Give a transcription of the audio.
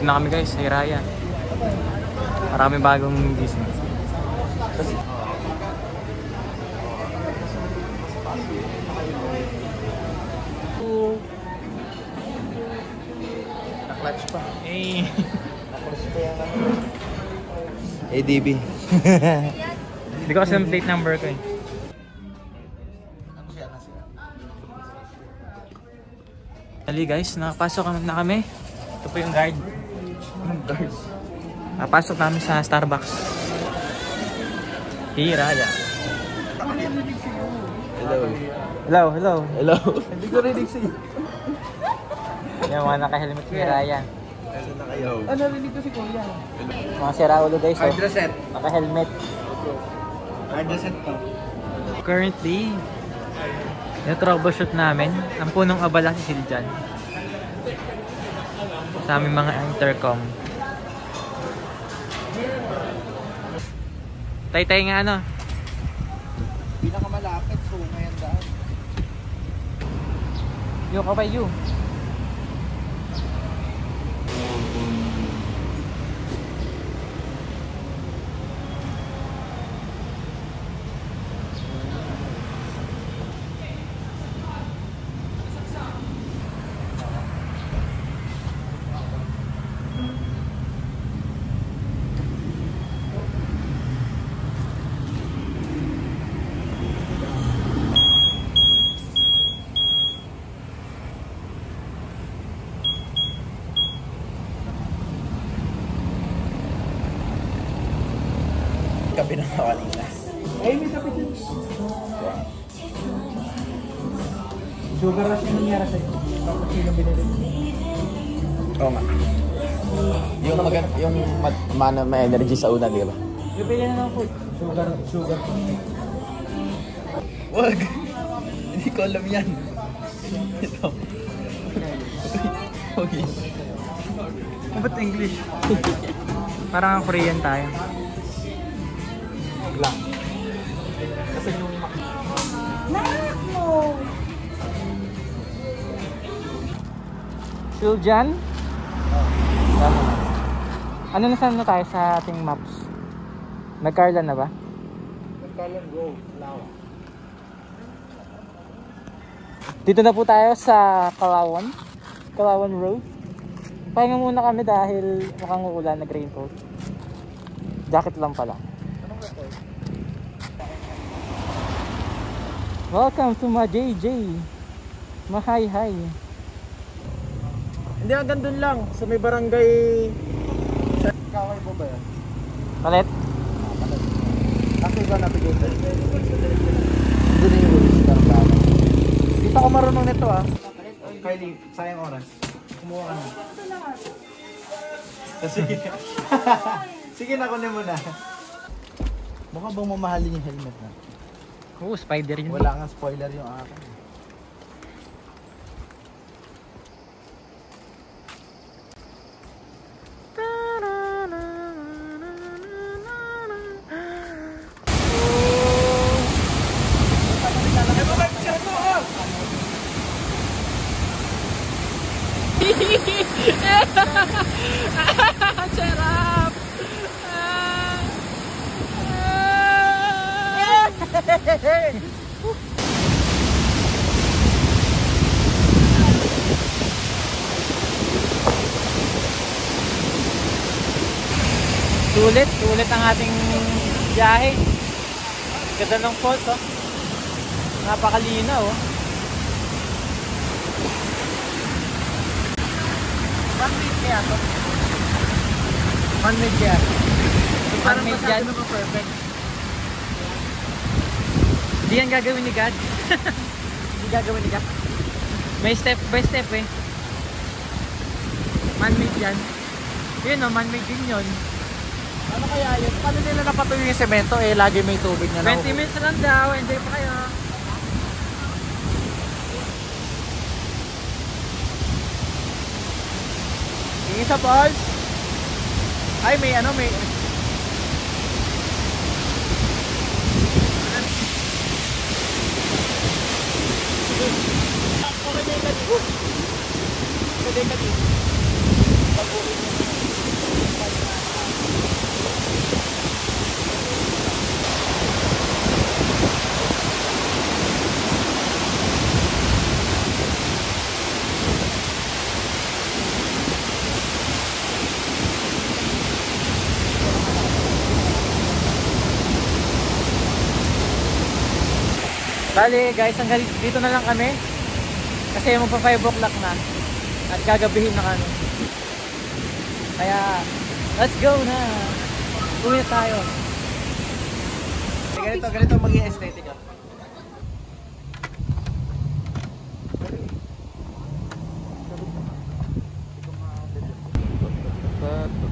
Dito na kami guys, sa Hiraya. Maraming bagong gising. Na-clutch pa. Eh. Na-clutch pa yan kami. ADB. Hindi ko kasi yung plate number ko eh. Dali guys, nakapasok na kami. Ito po yung guard. Anong guard? Nakapasok namin sa Starbucks. Hiraya. Hello. Hello, hello. Hello. Hindi ko rinig sa'yo. Yung mga naka-helmet si Hiraya. Saan na kayo? Ano, rinig ko si Kuya. Mga siraulo guys, oh. Hard reset. Naka-helmet. Hard reset to. Currently, yung troubleshoot namin, ang punong abala si Siljan. Sa aming mga intercom. Tay-tay nga ano. Pinakamalapit, so ngayon daan. Yung kapay you. Kapi na kanina. Ay, may kapit yun. Sugar rush yung nangyara sa'yo. Tapos sino binili? Oo nga. Yung may energy sa una, di ba? Yung pili na ng food. Sugar. Wag! Hindi ko alam yan. Ito. Okay. Ba't English? Parang Korean tayo. Lang. Kasi yung... Siljan? Ano na saan na tayo sa ating maps? Nag-Carlan na ba? Nagkalan go. Lawa. Dito na po tayo sa Kalawan. Kalawan Road. Pahinga muna kami dahil mukhang uulan, nag-raincoat. Jacket lang pala. Welcome to my JJ. Mahay-hay. Hindi, hanggang dun lang. Sa may barangay... Kaway po ba yan? Palit? Actually ba navigator? Hindi na yung rules. Dito ako marunong nito ah. Kylie, sayang oras. Kumuha ka na. Sige. Sige na, kunin mo na. Mukha bang mamahalin yung helmet na? Oo, spider yun. Wala nga spoiler yung akin. Sarap! Sulit ang ating biyahe. Ganda ng falls, oh. Napakalinaw, oh. Man-made kaya to? Man-made kaya to? Parang Man-made masyado yan. naman perfect. Hindi yan gagawin ni God. Hindi gagawin ni God. May step by step eh. Man-made yan. Yun o, man-made din yun. Ano kaya yun? Paano nila napatuloy yung semento eh? Lagi may tubig na 20 minutes lang daw, enjoy pa kayo. Yung isa balls. Ay, may ano, may... Okay, may kadi. Pwede kadi. Pag-uwi. Bali guys, hanggang dito na lang kami. Kasi magpa 5 o'clock na. At gagabihin na kami. Kaya, let's go na. Uwi na tayo. Ganito maging aesthetic ah. But